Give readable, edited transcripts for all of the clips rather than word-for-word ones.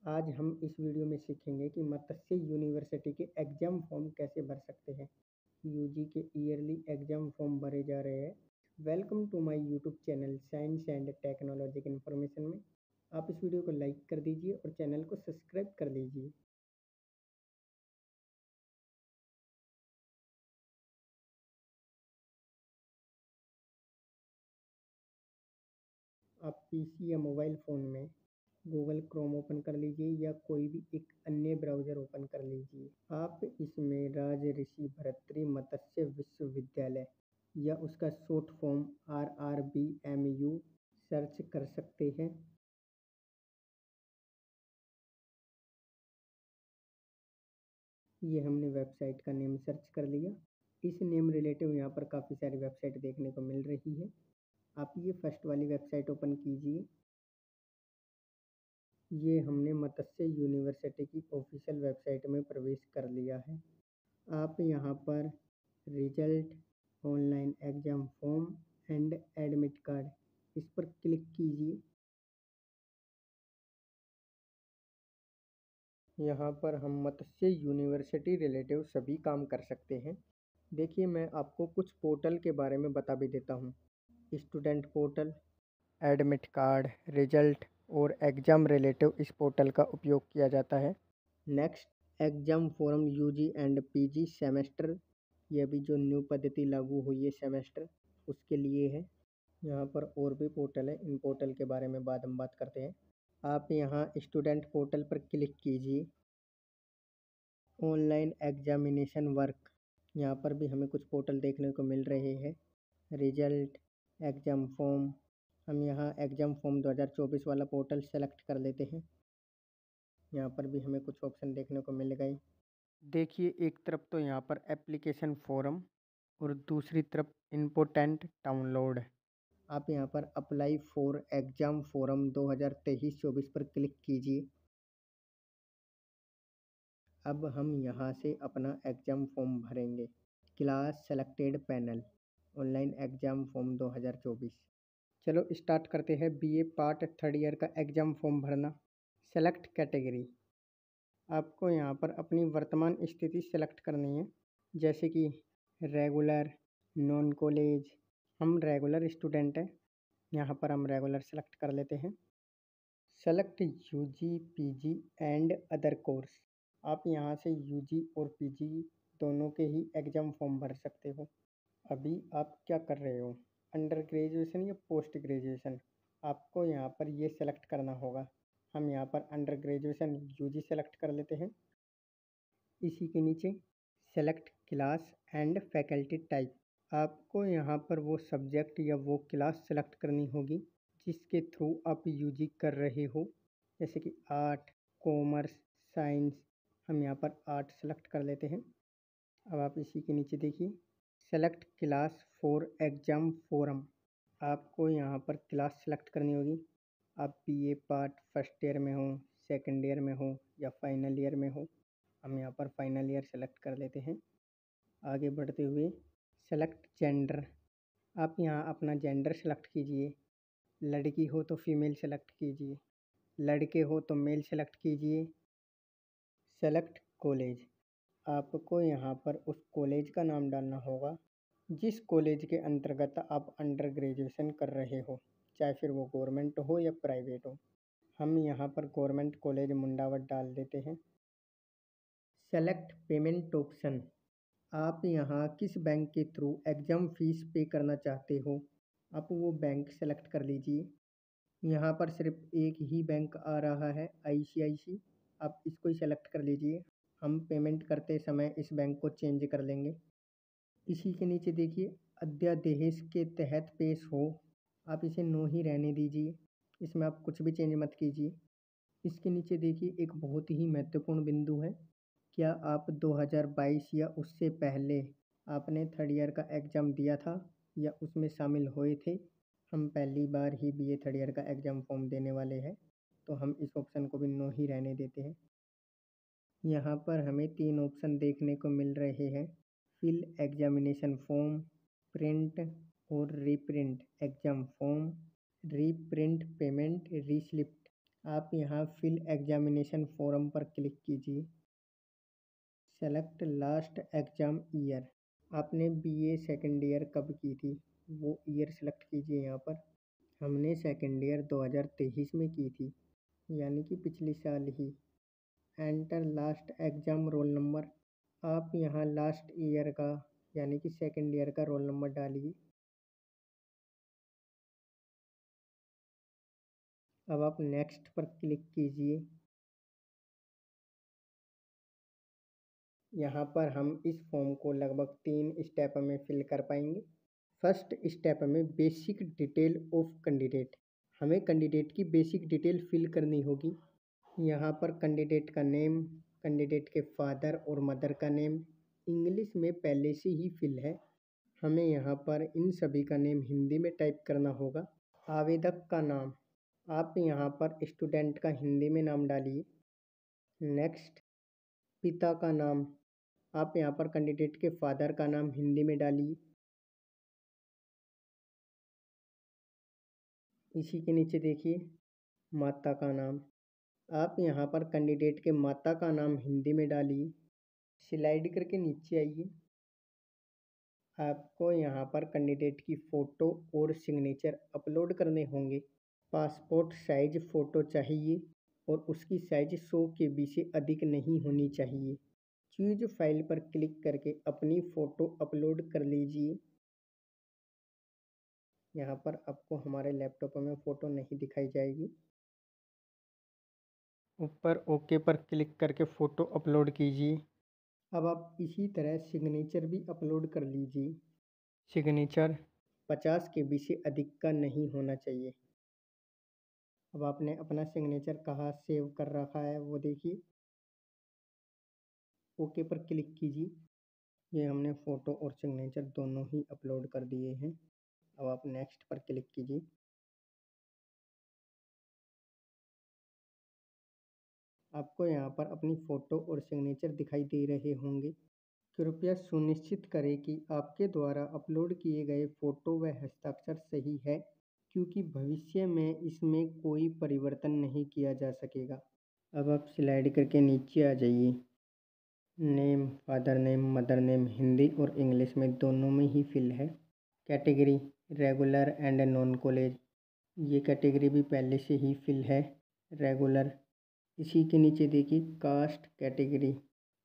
आज हम इस वीडियो में सीखेंगे कि मत्स्य यूनिवर्सिटी के एग्जाम फॉर्म कैसे भर सकते हैं। यूजी के ईयरली एग्जाम फॉर्म भरे जा रहे हैं। Welcome to my YouTube channel science and technology के इन्फॉर्मेशन में। आप इस वीडियो को लाइक कर दीजिए और चैनल को सब्सक्राइब कर लीजिए। आप पीसी या मोबाइल फ़ोन में गूगल क्रोम ओपन कर लीजिए या कोई भी एक अन्य ब्राउज़र ओपन कर लीजिए। आप इसमें राजऋषि भरतरी मत्स्य विश्वविद्यालय या उसका शॉर्ट फॉर्म RRBMU सर्च कर सकते हैं। ये हमने वेबसाइट का नेम सर्च कर लिया। इस नेम रिलेटिव यहाँ पर काफ़ी सारी वेबसाइट देखने को मिल रही है। आप ये फर्स्ट वाली वेबसाइट ओपन कीजिए। ये हमने मत्स्य यूनिवर्सिटी की ऑफिशियल वेबसाइट में प्रवेश कर लिया है। आप यहाँ पर result, online exam form and admit card इस पर क्लिक कीजिए। यहाँ पर हम मत्स्य यूनिवर्सिटी रिलेटिव सभी काम कर सकते हैं। देखिए, मैं आपको कुछ पोर्टल के बारे में बता भी देता हूँ। Student portal, admit card, result और एग्ज़ाम रिलेटिव इस पोर्टल का उपयोग किया जाता है। Next exam form UG and PG semester, ये अभी जो न्यू पद्धति लागू हुई है सेमेस्टर उसके लिए है। यहाँ पर और भी पोर्टल है, इन पोर्टल के बारे में बाद हम बात करते हैं। आप यहाँ स्टूडेंट पोर्टल पर क्लिक कीजिए। ऑनलाइन एग्जामिनेशन वर्क, यहाँ पर भी हमें कुछ पोर्टल देखने को मिल रहे हैं। रिजल्ट, एग्जाम फॉर्म, हम यहाँ एग्जाम फॉर्म 2024 वाला पोर्टल सेलेक्ट कर लेते हैं। यहाँ पर भी हमें कुछ ऑप्शन देखने को मिल गए। देखिए, एक तरफ तो यहाँ पर एप्लीकेशन फॉर्म और दूसरी तरफ इम्पोर्टेंट डाउनलोड। आप यहाँ पर अप्लाई फॉर एग्जाम फॉरम 2023-24 पर क्लिक कीजिए। अब हम यहाँ से अपना एग्जाम फॉर्म भरेंगे। Class selected panel, online exam form 2024। चलो स्टार्ट करते हैं। बीए पार्ट थर्ड ईयर का एग्जाम फॉर्म भरना। सेलेक्ट कैटेगरी, आपको यहाँ पर अपनी वर्तमान स्थिति सेलेक्ट करनी है, जैसे कि रेगुलर, नॉन कॉलेज। हम रेगुलर स्टूडेंट हैं, यहाँ पर हम रेगुलर सेलेक्ट कर लेते हैं। Select UG, PG and other course, आप यहाँ से यूजी और पीजी दोनों के ही एग्ज़ाम फॉर्म भर सकते हो। अभी आप क्या कर रहे हो, अंडर ग्रेजुएशन या पोस्ट ग्रेजुएशन, आपको यहाँ पर ये सेलेक्ट करना होगा। हम यहाँ पर अंडर ग्रेजुएशन यूजी सेलेक्ट कर लेते हैं। इसी के नीचे select class and faculty type, आपको यहाँ पर वो सब्जेक्ट या वो क्लास सेलेक्ट करनी होगी जिसके थ्रू आप यूजी कर रहे हो, जैसे कि आर्ट, कॉमर्स, साइंस। हम यहाँ पर आर्ट सेलेक्ट कर लेते हैं। अब आप इसी के नीचे देखिए, select class for exam forum, आपको यहाँ पर क्लास सेलेक्ट करनी होगी। आप बीए पार्ट फर्स्ट ईयर में हो, सेकंड ईयर में हो या फाइनल ईयर में हो। हम यहाँ पर फाइनल ईयर सेलेक्ट कर लेते हैं। आगे बढ़ते हुए सेलेक्ट जेंडर, आप यहाँ अपना जेंडर सेलेक्ट कीजिए। लड़की हो तो फीमेल सेलेक्ट कीजिए, लड़के हो तो मेल सेलेक्ट कीजिए। सेलेक्ट कॉलेज, आपको यहाँ पर उस कॉलेज का नाम डालना होगा जिस कॉलेज के अंतर्गत आप अंडर ग्रेजुएशन कर रहे हो, चाहे फिर वो गवर्नमेंट हो या प्राइवेट हो। हम यहाँ पर गवर्नमेंट कॉलेज मुंडावट डाल देते हैं। सेलेक्ट पेमेंट ऑप्शन, आप यहाँ किस बैंक के थ्रू एग्ज़ाम फ़ीस पे करना चाहते हो, आप वो बैंक सेलेक्ट कर लीजिए। यहाँ पर सिर्फ एक ही बैंक आ रहा है, ICICI, आप इसको ही सेलेक्ट कर लीजिए। हम पेमेंट करते समय इस बैंक को चेंज कर लेंगे। इसी के नीचे देखिए, अध्यादेश के तहत पेश हो, आप इसे नो ही रहने दीजिए, इसमें आप कुछ भी चेंज मत कीजिए। इसके नीचे देखिए, एक बहुत ही महत्वपूर्ण बिंदु है, क्या आप 2022 या उससे पहले आपने थर्ड ईयर का एग्ज़ाम दिया था या उसमें शामिल हुए थे। हम पहली बार ही बीए थर्ड ईयर का एग्ज़ाम फॉर्म देने वाले हैं, तो हम इस ऑप्शन को भी नो ही रहने देते हैं। यहाँ पर हमें 3 ऑप्शन देखने को मिल रहे हैं, फिल एग्जामिनेशन फॉर्म, प्रिंट और reprint exam form, reprint payment receipt. आप यहाँ फिल एग्जामिनेशन फॉर्म पर क्लिक कीजिए। Select last exam year. आपने बीए सेकेंड ईयर कब की थी वो ईयर सेलेक्ट कीजिए यहाँ पर। हमने सेकेंड ईयर 2023 में की थी, यानी कि पिछले साल ही। Enter last exam roll number. आप यहाँ लास्ट ईयर का यानी कि सेकेंड ईयर का रोल नंबर डालिए। अब आप नेक्स्ट पर क्लिक कीजिए। यहाँ पर हम इस फॉर्म को लगभग 3 स्टेप में फिल कर पाएंगे। फर्स्ट स्टेप में बेसिक डिटेल ऑफ कैंडिडेट। हमें कैंडिडेट की बेसिक डिटेल फिल करनी होगी। यहाँ पर कैंडिडेट का नेम, कैंडिडेट के फादर और मदर का नेम इंग्लिश में पहले से ही फिल है। हमें यहाँ पर इन सभी का नेम हिंदी में टाइप करना होगा। आवेदक का नाम, आप यहाँ पर स्टूडेंट का हिंदी में नाम डालिए। नेक्स्ट, पिता का नाम, आप यहाँ पर कैंडिडेट के फादर का नाम हिंदी में डालिए। इसी के नीचे देखिए माता का नाम, आप यहाँ पर कैंडिडेट के माता का नाम हिंदी में डालिए। स्लाइड करके नीचे आइए। आपको यहाँ पर कैंडिडेट की फ़ोटो और सिग्नेचर अपलोड करने होंगे। पासपोर्ट साइज फ़ोटो चाहिए और उसकी साइज 100 KB से अधिक नहीं होनी चाहिए। चूज फाइल पर क्लिक करके अपनी फ़ोटो अपलोड कर लीजिए। यहाँ पर आपको हमारे लैपटॉप में फ़ोटो नहीं दिखाई जाएगी। ऊपर ओके पर क्लिक करके फ़ोटो अपलोड कीजिए। अब आप इसी तरह सिग्नेचर भी अपलोड कर लीजिए। सिग्नेचर 50 KB से अधिक का नहीं होना चाहिए। अब आपने अपना सिग्नेचर कहाँ सेव कर रखा है वो देखिए। ओके पर क्लिक कीजिए। ये हमने फ़ोटो और सिग्नेचर दोनों ही अपलोड कर दिए हैं। अब आप नेक्स्ट पर क्लिक कीजिए। आपको यहाँ पर अपनी फ़ोटो और सिग्नेचर दिखाई दे रहे होंगे। कृपया सुनिश्चित करें कि आपके द्वारा अपलोड किए गए फ़ोटो व हस्ताक्षर सही है, क्योंकि भविष्य में इसमें कोई परिवर्तन नहीं किया जा सकेगा। अब आप स्लाइड करके नीचे आ जाइए। Name, father name, mother name Hindi और इंग्लिश में दोनों में ही फिल है। Category regular and non college, ये कैटेगरी भी पहले से ही फिल है, रेगुलर। इसी के नीचे देखिए कास्ट कैटेगरी,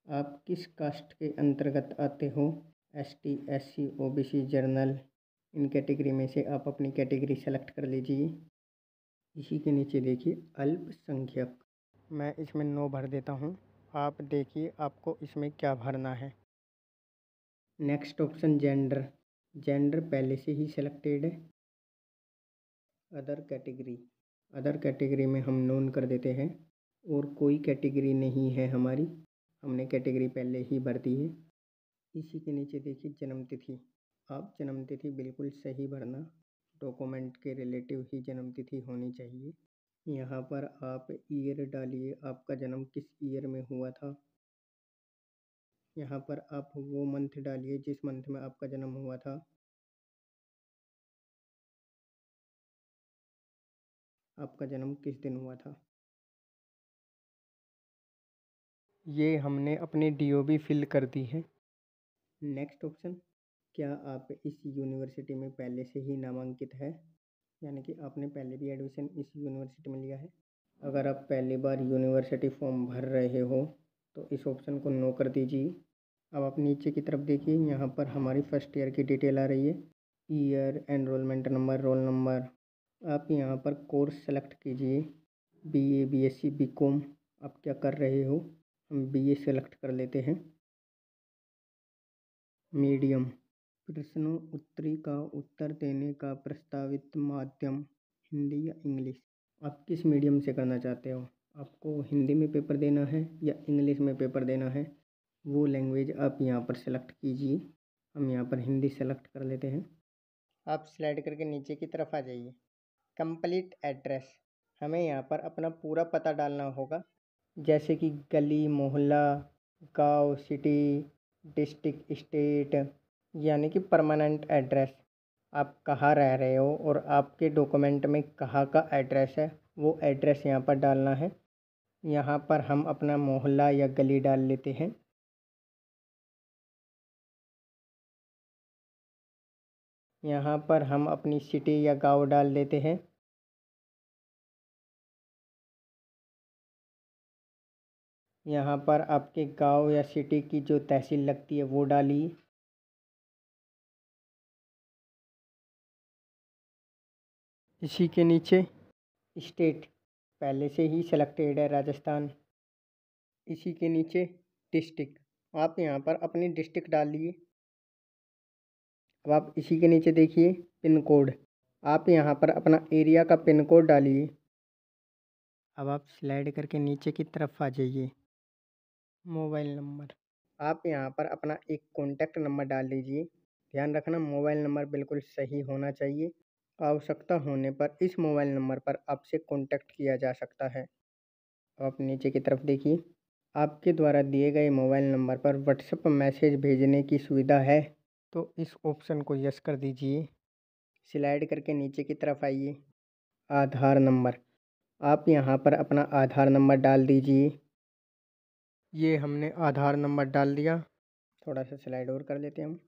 आप किस कास्ट के अंतर्गत आते हो, ST, SC, OBC, जनरल। इन कैटेगरी में से आप अपनी कैटेगरी सेलेक्ट कर लीजिए। इसी के नीचे देखिए अल्पसंख्यक, मैं इसमें नो भर देता हूँ। आप देखिए आपको इसमें क्या भरना है। नेक्स्ट ऑप्शन जेंडर, जेंडर पहले से ही सेलेक्टेड है। अदर कैटेगरी, अदर कैटेगरी में हम नोन कर देते हैं और कोई कैटेगरी नहीं है हमारी, हमने कैटेगरी पहले ही भर दी है। इसी के नीचे देखिए जन्म तिथि, आप जन्म तिथि बिल्कुल सही भरना, डॉक्यूमेंट के रिलेटिव ही जन्म तिथि होनी चाहिए। यहाँ पर आप ईयर डालिए, आपका जन्म किस ईयर में हुआ था। यहाँ पर आप वो मंथ डालिए जिस मंथ में आपका जन्म हुआ था। आपका जन्म किस दिन हुआ था। ये हमने अपनी DOB फिल कर दी है। नेक्स्ट ऑप्शन, क्या आप इस यूनिवर्सिटी में पहले से ही नामांकित है, यानी कि आपने पहले भी एडमिशन इस यूनिवर्सिटी में लिया है। अगर आप पहली बार यूनिवर्सिटी फॉर्म भर रहे हो तो इस ऑप्शन को नो कर दीजिए। अब आप नीचे की तरफ देखिए, यहाँ पर हमारी फर्स्ट ईयर की डिटेल आ रही है, year, enrolment number, role number. आप यहाँ पर कोर्स सेलेक्ट कीजिए, BA, BSc, BCom आप क्या कर रहे हो। हम BA सेलेक्ट कर लेते हैं। मीडियम, प्रश्नों उत्तरी का उत्तर देने का प्रस्तावित माध्यम हिंदी या इंग्लिश। आप किस मीडियम से करना चाहते हो, आपको हिंदी में पेपर देना है या इंग्लिश में पेपर देना है, वो लैंग्वेज आप यहाँ पर सेलेक्ट कीजिए। हम यहाँ पर हिंदी सेलेक्ट कर लेते हैं। आप स्लाइड करके नीचे की तरफ आ जाइए। कंप्लीट एड्रेस, हमें यहाँ पर अपना पूरा पता डालना होगा, जैसे कि गली, मोहल्ला, गांव, सिटी, डिस्ट्रिक्ट, स्टेट, यानी कि परमानेंट एड्रेस, आप कहाँ रह रहे हो और आपके डॉक्यूमेंट में कहाँ का एड्रेस है वो एड्रेस यहाँ पर डालना है। यहाँ पर हम अपना मोहल्ला या गली डाल लेते हैं। यहाँ पर हम अपनी सिटी या गांव डाल देते हैं। यहाँ पर आपके गांव या सिटी की जो तहसील लगती है वो डालिए। इसी के नीचे स्टेट पहले से ही सेलेक्टेड है, राजस्थान। इसी के नीचे डिस्ट्रिक्ट, आप यहाँ पर अपनी डिस्ट्रिक्ट डालिए। अब आप इसी के नीचे देखिए पिन कोड, आप यहाँ पर अपना एरिया का पिन कोड डालिए। अब आप स्लाइड करके नीचे की तरफ आ जाइए। मोबाइल नंबर, आप यहाँ पर अपना एक कॉन्टैक्ट नंबर डाल दीजिए। ध्यान रखना मोबाइल नंबर बिल्कुल सही होना चाहिए। आवश्यकता होने पर इस मोबाइल नंबर पर आपसे कॉन्टैक्ट किया जा सकता है। अब आप नीचे की तरफ देखिए, आपके द्वारा दिए गए मोबाइल नंबर पर व्हाट्सएप मैसेज भेजने की सुविधा है, तो इस ऑप्शन को यस कर दीजिए। स्लाइड करके नीचे की तरफ आइए। आधार नंबर, आप यहाँ पर अपना आधार नंबर डाल दीजिए। ये हमने आधार नंबर डाल दिया। थोड़ा सा स्लाइड और कर लेते हैं हम।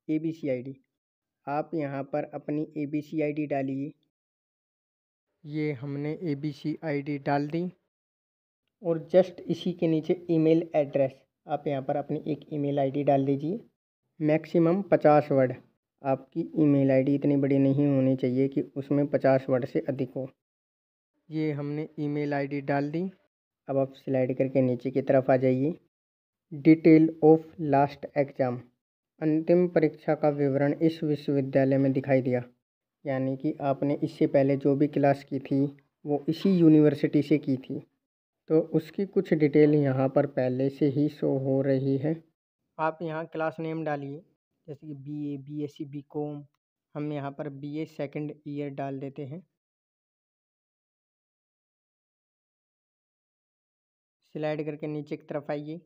ABC ID, आप यहाँ पर अपनी ABC ID डालिए। ये हमने ABC ID डाल दी। और जस्ट इसी के नीचे ईमेल एड्रेस, आप यहाँ पर अपनी एक ईमेल ID डाल दीजिए। मैक्सिमम 50 वर्ड, आपकी ईमेल ID इतनी बड़ी नहीं होनी चाहिए कि उसमें 50 वर्ड से अधिक हो। ये हमने ईमेल ID डाल दी। अब आप स्लाइड करके नीचे की तरफ आ जाइए। डिटेल ऑफ लास्ट एग्ज़ाम, अंतिम परीक्षा का विवरण इस विश्वविद्यालय में दिखाई दिया। यानी कि आपने इससे पहले जो भी क्लास की थी वो इसी यूनिवर्सिटी से की थी, तो उसकी कुछ डिटेल यहाँ पर पहले से ही शो हो रही है। आप यहाँ क्लास नेम डालिए, जैसे कि BA, BSc, BCom। हम यहाँ पर BA सेकंड ईयर डाल देते हैं। स्लाइड करके नीचे की तरफ आइए।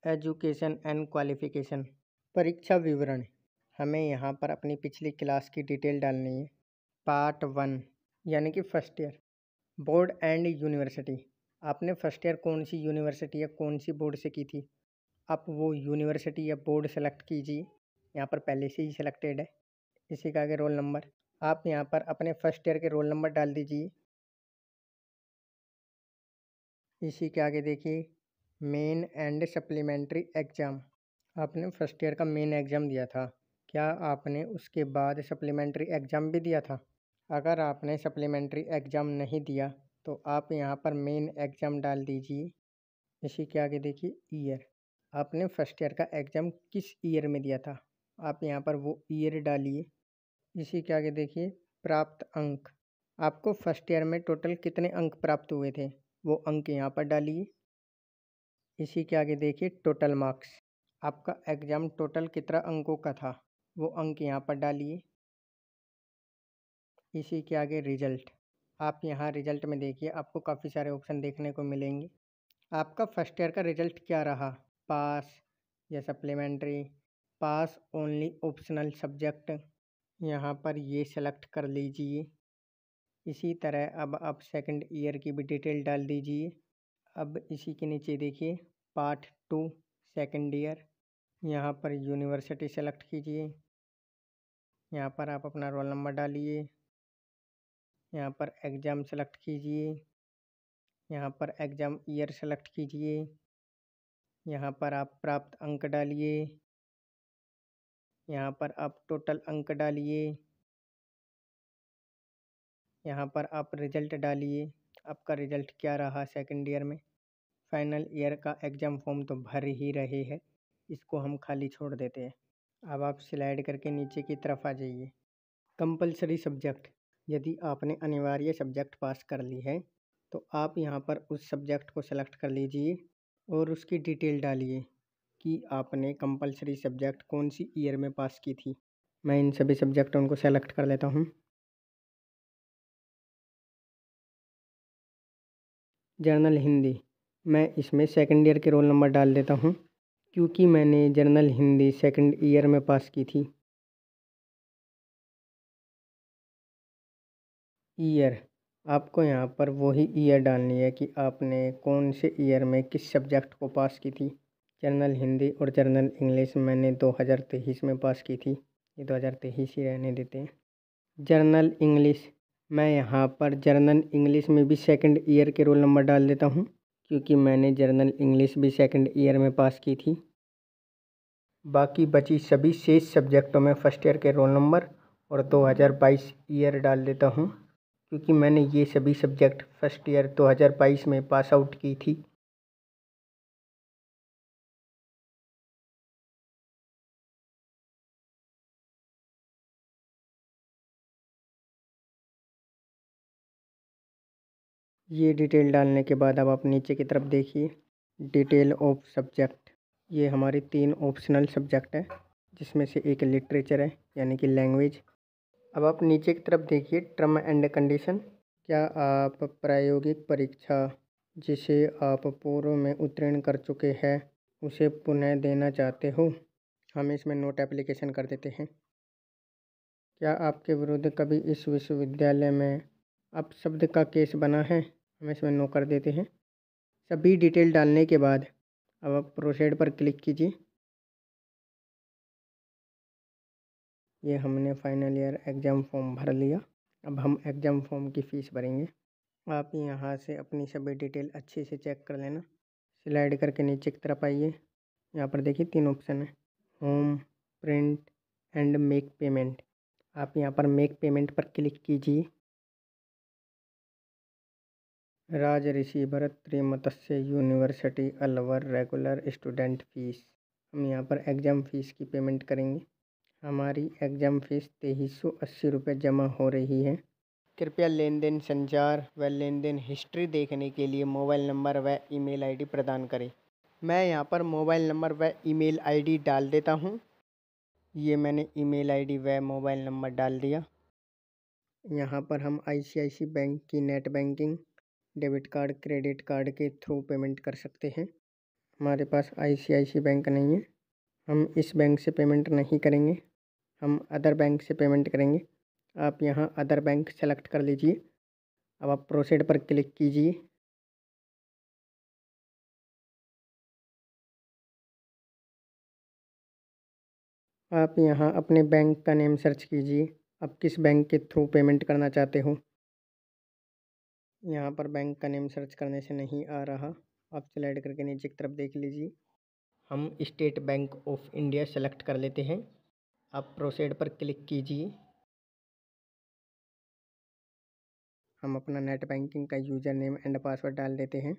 एजुकेशन एंड क्वालिफ़िकेशन, परीक्षा विवरण, हमें यहाँ पर अपनी पिछली क्लास की डिटेल डालनी है। पार्ट 1 यानी कि first year, board and university, आपने फर्स्ट ईयर कौन सी यूनिवर्सिटी या कौन सी बोर्ड से की थी, आप वो यूनिवर्सिटी या बोर्ड सेलेक्ट कीजिए। यहाँ पर पहले से ही सिलेक्टेड है। इसी का आगे रोल नंबर, आप यहाँ पर अपने फर्स्ट ईयर के रोल नंबर डाल दीजिए। इसी के आगे देखिए मेन एंड सप्लीमेंट्री एग्ज़ाम, आपने फर्स्ट ईयर का मेन एग्ज़ाम दिया था, क्या आपने उसके बाद सप्लीमेंट्री एग्ज़ाम भी दिया था? अगर आपने सप्लीमेंट्री एग्ज़ाम नहीं दिया तो आप यहाँ पर मेन एग्ज़ाम डाल दीजिए। इसी के आगे देखिए ईयर, आपने फर्स्ट ईयर का एग्ज़ाम किस ईयर में दिया था, आप यहाँ पर वो ईयर डालिए। इसी के आगे देखिए प्राप्त अंक, आपको फर्स्ट ईयर में टोटल कितने अंक प्राप्त हुए थे, वो अंक यहाँ पर डालिए। इसी के आगे देखिए टोटल मार्क्स, आपका एग्ज़ाम टोटल कितना अंकों का था, वो अंक यहाँ पर डालिए। इसी के आगे रिज़ल्ट, आप यहाँ रिज़ल्ट में देखिए आपको काफ़ी सारे ऑप्शन देखने को मिलेंगे। आपका फर्स्ट ईयर का रिज़ल्ट क्या रहा, पास या सप्लीमेंट्री, पास ओनली ऑप्शनल सब्जेक्ट, यहाँ पर ये सेलेक्ट कर लीजिए। इसी तरह अब आप सेकंड ईयर की भी डिटेल डाल दीजिए। अब इसी के नीचे देखिए पार्ट 2 सेकंड ईयर, यहाँ पर यूनिवर्सिटी सेलेक्ट कीजिए। यहाँ पर आप अपना रोल नंबर डालिए। यहाँ पर एग्ज़ाम सेलेक्ट कीजिए। यहाँ पर एग्ज़ाम ईयर सेलेक्ट कीजिए। यहाँ पर आप प्राप्त अंक डालिए। यहाँ पर आप टोटल अंक डालिए। यहाँ पर आप रिज़ल्ट डालिए, आपका रिज़ल्ट क्या रहा सेकंड ईयर में। फाइनल ईयर का एग्ज़ाम फॉर्म तो भर ही रहे हैं, इसको हम खाली छोड़ देते हैं। अब आप स्लाइड करके नीचे की तरफ आ जाइए। कंपलसरी सब्जेक्ट, यदि आपने अनिवार्य सब्जेक्ट पास कर ली है तो आप यहाँ पर उस सब्जेक्ट को सेलेक्ट कर लीजिए और उसकी डिटेल डालिए कि आपने कंपलसरी सब्जेक्ट कौन सी ईयर में पास की थी। मैं इन सभी सब्जेक्टों को सेलेक्ट कर लेता हूँ। जर्नल हिंदी, मैं इसमें सेकंड ईयर के रोल नंबर डाल देता हूँ क्योंकि मैंने जर्नल हिंदी सेकंड ईयर में पास की थी। ईयर, आपको यहाँ पर वही ईयर डालनी है कि आपने कौन से ईयर में किस सब्जेक्ट को पास की थी। जनरल हिंदी और जनरल इंग्लिश मैंने 2023 में पास की थी, ये 2023 ही रहने देते हैं। जनरल इंग्लिश, मैं यहाँ पर जनरल इंग्लिश में भी सेकंड ईयर के रोल नंबर डाल देता हूँ, क्योंकि मैंने जनरल इंग्लिश भी सेकंड ईयर में पास की थी। बाकी बची सभी शेष सब्जेक्टों में फर्स्ट ईयर के रोल नंबर और 2022 ईयर डाल देता हूँ, क्योंकि मैंने ये सभी सब्जेक्ट फर्स्ट ईयर 2022 में पास आउट की थी। ये डिटेल डालने के बाद अब आप नीचे की तरफ देखिए, डिटेल ऑफ सब्जेक्ट। ये हमारी 3 ऑप्शनल सब्जेक्ट है, जिसमें से एक लिटरेचर है, यानी कि लैंग्वेज। अब आप नीचे की तरफ देखिए, टर्म एंड कंडीशन। क्या आप प्रायोगिक परीक्षा जिसे आप पूर्व में उत्तीर्ण कर चुके हैं उसे पुनः देना चाहते हो? हम इसमें नोट एप्लीकेशन कर देते हैं। क्या आपके विरुद्ध कभी इस विश्वविद्यालय में अपशब्द का केस बना है? हम इसमें नो कर देते हैं। सभी डिटेल डालने के बाद अब आप प्रोसीड पर क्लिक कीजिए। ये हमने फाइनल ईयर एग्ज़ाम फॉर्म भर लिया। अब हम एग्ज़ाम फॉर्म की फ़ीस भरेंगे। आप यहाँ से अपनी सभी डिटेल अच्छे से चेक कर लेना। स्लाइड करके नीचे की तरफ आइए। यहाँ पर देखिए 3 ऑप्शन है, home, print and make payment. आप यहाँ पर मेक पेमेंट पर क्लिक कीजिए। राज ऋषि भरत त्रिमत्स्य university Alwar regular student fees. हम यहाँ पर एग्ज़ाम फ़ीस की पेमेंट करेंगे। हमारी एग्ज़ाम फ़ीस 2380 रुपये जमा हो रही है। कृपया लेन देन संचार व लेन देन हिस्ट्री देखने के लिए मोबाइल नंबर व ईमेल आईडी प्रदान करें। मैं यहाँ पर मोबाइल नंबर व ईमेल आईडी डाल देता हूँ। ये मैंने ईमेल आईडी व मोबाइल नंबर डाल दिया। यहाँ पर हम ICICI बैंक की net banking, debit card, credit card के थ्रू पेमेंट कर सकते हैं। हमारे पास ICICI बैंक नहीं है, हम इस बैंक से पेमेंट नहीं करेंगे, हम अदर बैंक से पेमेंट करेंगे। आप यहाँ अदर बैंक सेलेक्ट कर लीजिए। अब आप प्रोसीड पर क्लिक कीजिए। आप यहाँ अपने बैंक का नेम सर्च कीजिए। आप किस बैंक के थ्रू पेमेंट करना चाहते हो। यहाँ पर बैंक का नेम सर्च करने से नहीं आ रहा। आप स्लाइड करके नीचे की तरफ देख लीजिए। हम state bank of India select कर लेते हैं। आप प्रोसीड पर क्लिक कीजिए। हम अपना नेट बैंकिंग का यूज़र नेम एंड पासवर्ड डाल देते हैं।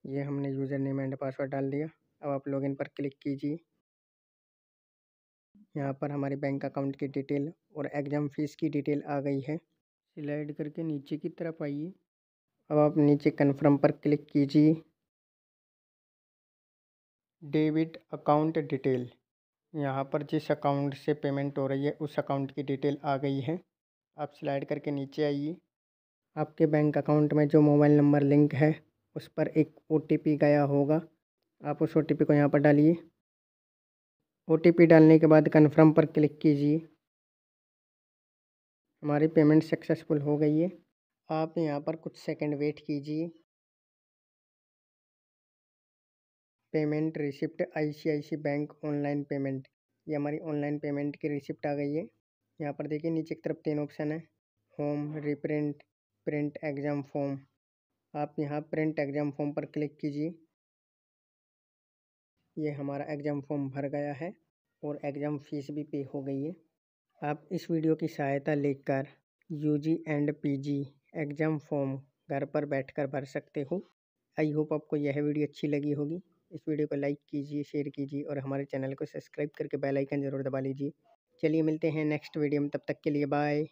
ये हमने यूज़र नेम एंड पासवर्ड डाल दिया। अब आप लॉगिन पर क्लिक कीजिए। यहाँ पर हमारे बैंक अकाउंट की डिटेल और एग्ज़ाम फ़ीस की डिटेल आ गई है। स्लाइड करके नीचे की तरफ आइए। अब आप नीचे कन्फर्म पर क्लिक कीजिए। डेबिट अकाउंट डिटेल, यहाँ पर जिस अकाउंट से पेमेंट हो रही है उस अकाउंट की डिटेल आ गई है। आप स्लाइड करके नीचे आइए। आपके बैंक अकाउंट में जो मोबाइल नंबर लिंक है उस पर एक OTP गया होगा। आप उस OTP को यहाँ पर डालिए। OTP डालने के बाद कन्फर्म पर क्लिक कीजिए। हमारी पेमेंट सक्सेसफुल हो गई है। आप यहाँ पर कुछ सेकंड वेट कीजिए। Payment receipt ICICI bank online payment, ये हमारी ऑनलाइन पेमेंट की रिसिप्ट आ गई है। यहाँ पर देखिए नीचे की तरफ 3 ऑप्शन है, home, reprint, print exam form. आप यहाँ प्रिंट एग्ज़ाम फॉर्म पर क्लिक कीजिए। ये हमारा एग्ज़ाम फॉर्म भर गया है और एग्ज़ाम फ़ीस भी पे हो गई है। आप इस वीडियो की सहायता लेकर UG and PG exam form घर पर बैठकर भर सकते हो। आई होप आपको यह वीडियो अच्छी लगी होगी। इस वीडियो को लाइक कीजिए, शेयर कीजिए और हमारे चैनल को सब्सक्राइब करके बेल आइकन ज़रूर दबा लीजिए। चलिए मिलते हैं नेक्स्ट वीडियो में, तब तक के लिए बाय।